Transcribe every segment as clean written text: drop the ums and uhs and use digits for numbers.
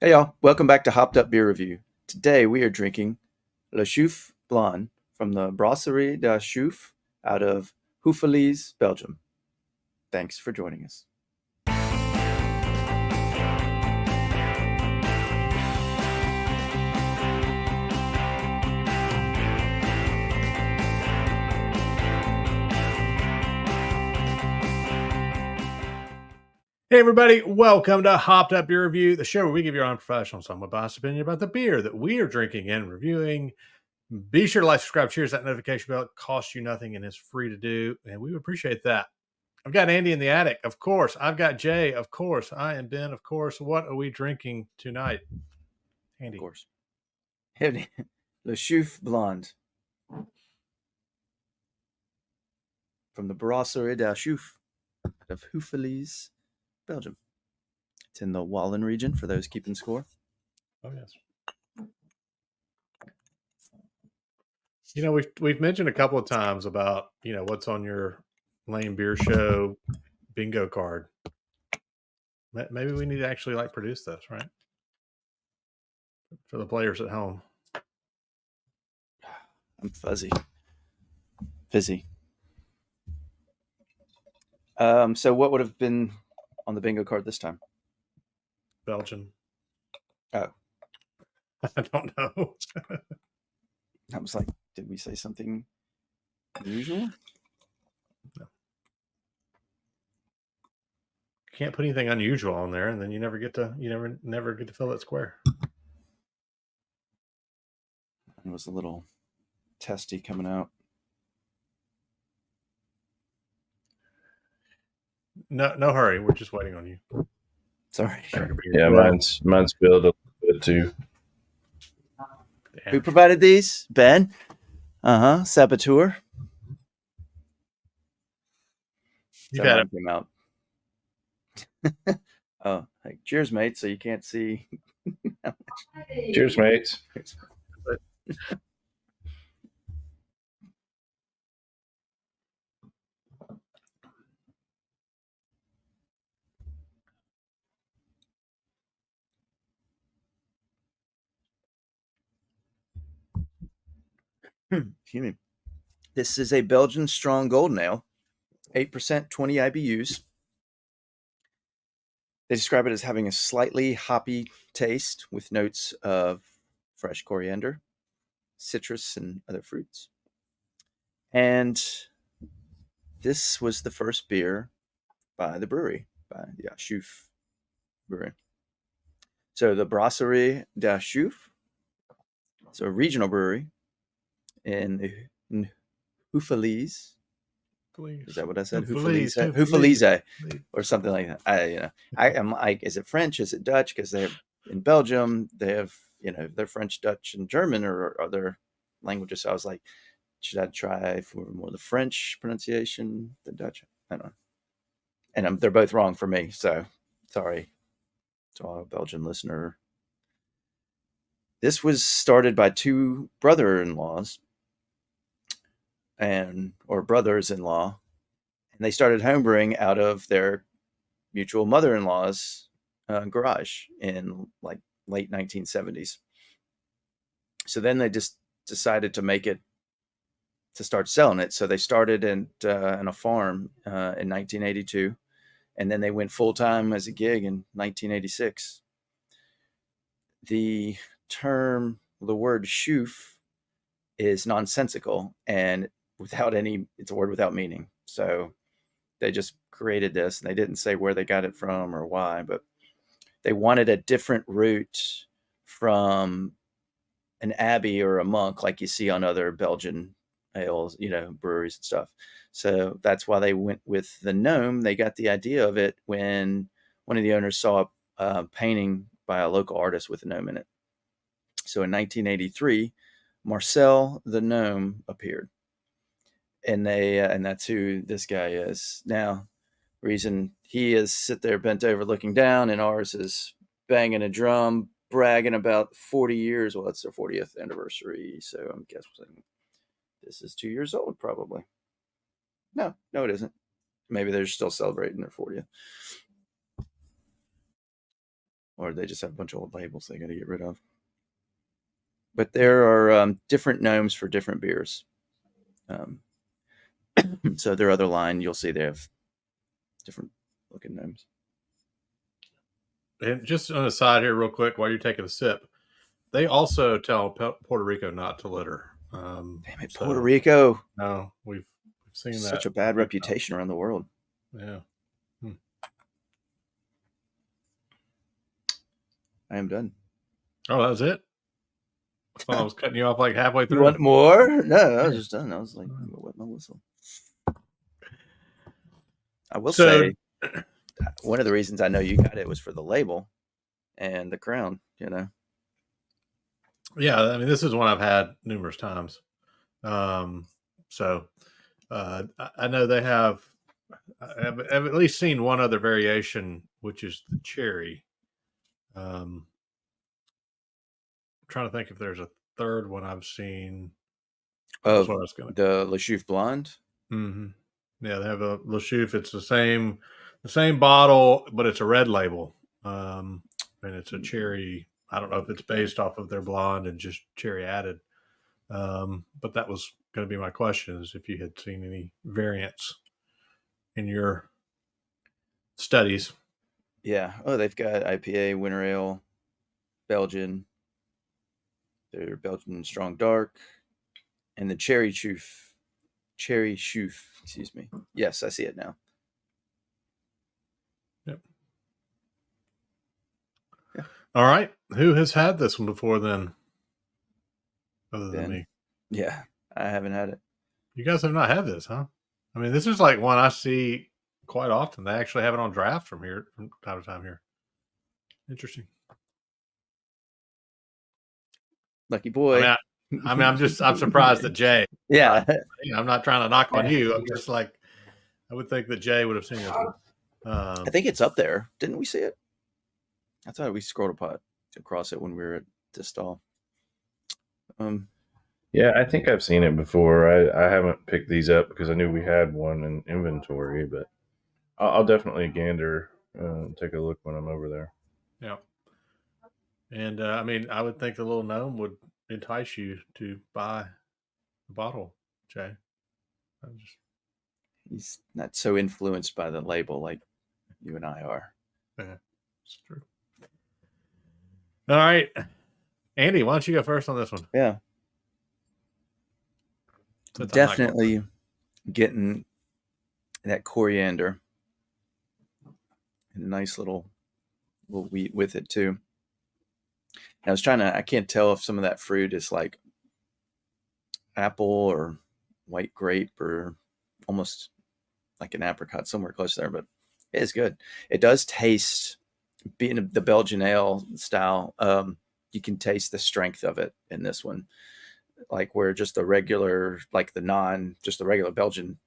Hey y'all, welcome back to Hopped Up Beer Review. Today we are drinking Le Chouffe Blond from the Brasserie de Chouffe out of Houffalize, Belgium. Thanks for joining us. Hey everybody, welcome to Hopped Up Beer Review, the show where we give your unprofessional, somewhat biased opinion about the beer that we are drinking and reviewing. Be sure to like, subscribe, cheers, that notification bell. It costs you nothing and is free to do, and we would appreciate that. I've got Andy in the attic, of course. I've got Jay, of course. I am Ben, of course. What are we drinking tonight, Andy? Of course. Le Chouffe Blond from the Brasserie de Chouffe out of Houffalize, Belgium. It's in the Wallen region for those keeping score. Oh yes. You know, we've mentioned a couple of times about what's on your lame beer show bingo card. Maybe we need to actually produce this, right? For the players at home. I'm fizzy. So what would have been on the bingo card this time? Belgian. Oh, I don't know. I was like, did we say something unusual? No. Can't put anything unusual on there, and then you never get to fill that square. It was a little testy coming out. No hurry. We're just waiting on you. Sorry. Yeah, mine's spilled a little bit too. Damn. Who provided these? Ben. Saboteur. You got it. Came out. Oh, like, cheers, mate. So you can't see. Cheers, mates. Excuse me. This is a Belgian strong golden ale, 8%, 20 IBUs. They describe it as having a slightly hoppy taste with notes of fresh coriander, citrus, and other fruits. And this was the first beer by the brewery, by the Chouffe Brewery. So the Brasserie de Chouffe, it's a regional brewery in Houffalize. Is that what I said? Houffalize, or something like that. I am like, is it French? Is it Dutch? Because they have in Belgium, they have they're French, Dutch, and German or other languages. So I was like, should I try for more the French pronunciation than Dutch? I don't know. And they're both wrong for me. So sorry to our Belgian listener. This was started by two brother-in-laws or brothers-in-law, and they started homebrewing out of their mutual mother-in-law's garage in like late 1970s. So then they just decided to start selling it. So they started in a farm in 1982, and then they went full time as a gig in 1986. The word "chouffe" is nonsensical and it's a word without meaning. So they just created this, and they didn't say where they got it from or why, but they wanted a different route from an abbey or a monk like you see on other Belgian ales, breweries and stuff. So that's why they went with the gnome. They got the idea of it when one of the owners saw a painting by a local artist with a gnome in it. So in 1983, Marcel the gnome appeared, and that's who this guy is now. Reason he is sit there bent over looking down, and ours is banging a drum, bragging about 40 years. Well, it's their 40th anniversary, so I'm guessing this is 2 years old, probably. No, it isn't. Maybe they're still celebrating their 40th. or they just have a bunch of old labels they got to get rid of. But there are different gnomes for different beers. So their other line, you'll see they have different looking gnomes. And just on the side here, real quick, while you're taking a sip, they also tell Puerto Rico not to litter. Damn it, Puerto Rico! No, we've seen Such that. a bad reputation around the world. Yeah. I am done. Oh, that was it? I thought I was cutting you off like halfway You through. want more? No, I was just done. I was like, I'm gonna wet my whistle. I will say, one of the reasons I know you got it was for the label and the crown. You know. Yeah, I mean, this is one I've had numerous times. So I know they have. I've at least seen one other variation, which is the cherry. I'm trying to think if there's a third one I've seen. Of the Chouffe Blond. Mm-hmm. Yeah, they have a Chouffe. It's the same bottle, but it's a red label, and it's a cherry. I don't know if it's based off of their blonde and just cherry added. But that was going to be my question: is if you had seen any variants in your studies. Yeah. Oh, they've got IPA, Winter Ale, Belgian. They're Belgian Strong Dark, and the Cherry Chouffe. Excuse me. Yes, I see it now. Yep. Yeah. All right. Who has had this one before then? Other than me. Yeah, I haven't had it. You guys have not had this, huh? I mean, this is like one I see quite often. They actually have it on draft from time to time here. Interesting. Lucky boy. I'm surprised that Jay. Yeah. I'm not trying to knock on you. I'm just like, I would think that Jay would have seen this one. I think it's up there. Didn't we see it? I thought we scrolled across it when we were at the stall. Yeah, I think I've seen it before. I haven't picked these up because I knew we had one in inventory, but I'll definitely gander take a look when I'm over there. Yeah. And I mean, I would think the little gnome would entice you to buy a bottle, Jay. He's not so influenced by the label like you and I are. Yeah, it's true. All right. Andy, why don't you go first on this one? Yeah. Definitely getting that coriander and a nice little wheat with it too. And I can't tell if some of that fruit is like apple or white grape or almost like an apricot, somewhere close there, but it is good. It does taste, being the Belgian ale style, you can taste the strength of it in this one. Like where just the regular, like just the regular Belgian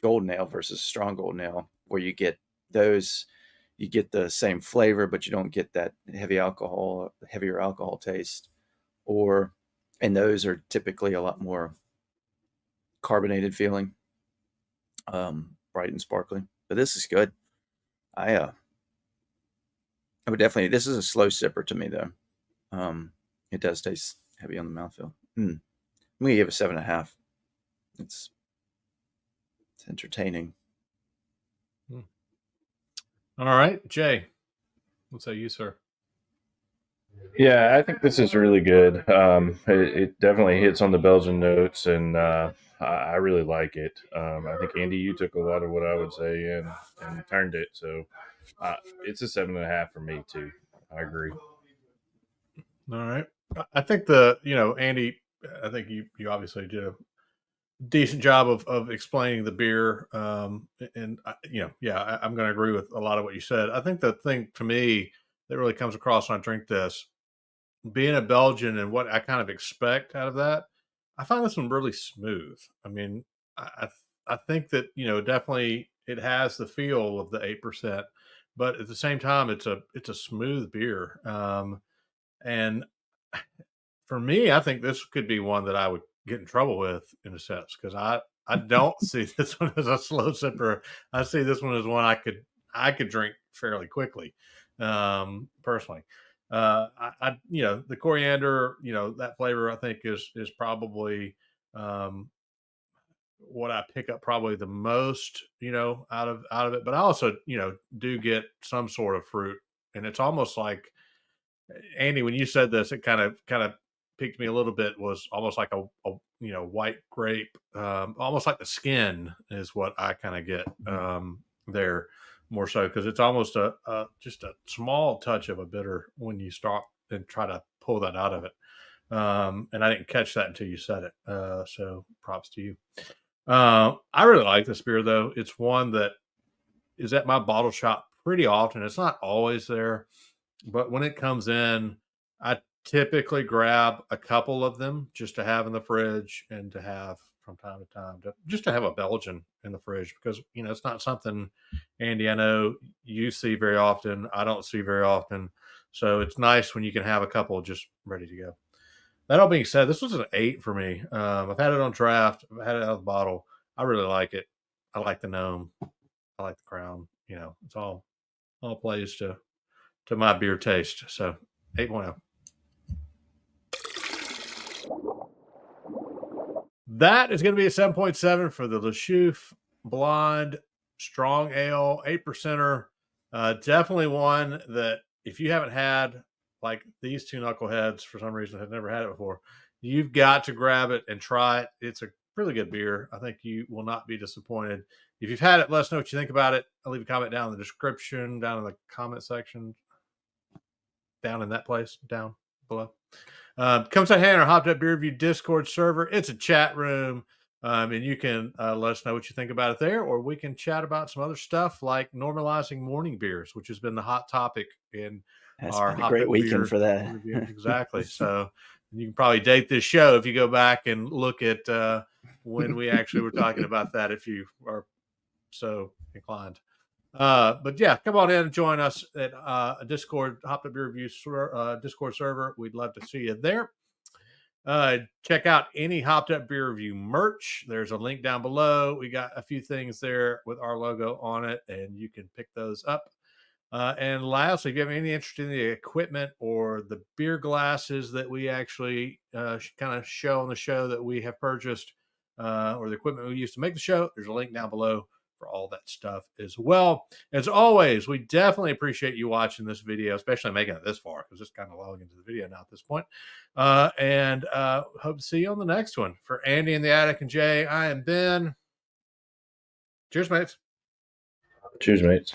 golden ale versus strong golden ale, where you get the same flavor, but you don't get that heavier alcohol taste. And those are typically a lot more carbonated feeling, bright and sparkling. But this is good. I would definitely. This is a slow sipper to me though. It does taste heavy on the mouthfeel. I'm gonna give it 7.5. It's entertaining. All right, Jay. What say you, sir? Yeah, I think this is really good. It definitely hits on the Belgian notes, and I really like it. I think Andy, you took a lot of what I would say and turned it. So it's a 7.5 for me too. I agree. All right. I think Andy, I think you obviously did a decent job of explaining the beer. I'm going to agree with a lot of what you said. I think the thing to me that really comes across when I drink this, being a Belgian and what I kind of expect out of that, I find this one really smooth. I mean, I think that, definitely it has the feel of the 8%, but at the same time, it's a smooth beer. And for me, I think this could be one that I would get in trouble with in a sense, because I don't see this one as a slow sipper. I see this one as one I could drink fairly quickly. personally. The coriander, that flavor I think is probably what I pick up probably the most, out of it. But I also, do get some sort of fruit, and it's almost like Andy, when you said this, it kind of piqued me a little bit. Was almost like a white grape, almost like the skin is what I kind of get there more so because it's almost just a small touch of a bitter when you stop and try to pull that out of it. And I didn't catch that until you said it. So props to you. I really like this beer though. It's one that is at my bottle shop pretty often. It's not always there, but when it comes in, I typically grab a couple of them just to have in the fridge and to have from time to time, just to have a Belgian in the fridge because it's not something, Andy, I know you see very often. I don't see very often, so it's nice when you can have a couple just ready to go. That all being said, this was an 8 for me. I've had it on draft. I've had it out of the bottle. I really like it. I like the gnome. I like the crown. It's all plays to my beer taste. So 8.0. That is going to be a 7.7 for the Chouffe Blonde Strong Ale 8%er. Definitely one that if you haven't had, like these two knuckleheads for some reason have never had it before, you've got to grab it and try it. It's a really good beer. I think you will not be disappointed. If you've had it, let us know what you think about it. I'll leave a comment down in the description, down in the comment section, down in that place, down below. Come say hey on our Hopped Up Beer Review Discord server. It's a chat room, and you can let us know what you think about it there, or we can chat about some other stuff like normalizing morning beers, which has been the hot topic in That's our been a Hopped great Up weekend Beer for that. review. Exactly. So you can probably date this show if you go back and look at when we actually were talking about that, if you are so inclined. But yeah, come on in and join us at a Discord, Hopped Up Beer Review Discord server. We'd love to see you there. Check out any Hopped Up Beer Review merch. There's a link down below. We got a few things there with our logo on it, and you can pick those up. And lastly, if you have any interest in the equipment or the beer glasses that we actually kind of show on the show that we have purchased, or the equipment we use to make the show, there's a link down below for all that stuff as well. As always, we definitely appreciate you watching this video, especially making it this far because it's kind of long into the video now at this point. And hope to see you on the next one. For Andy and the Attic and Jay, I am Ben. Cheers, mates. Cheers, mates.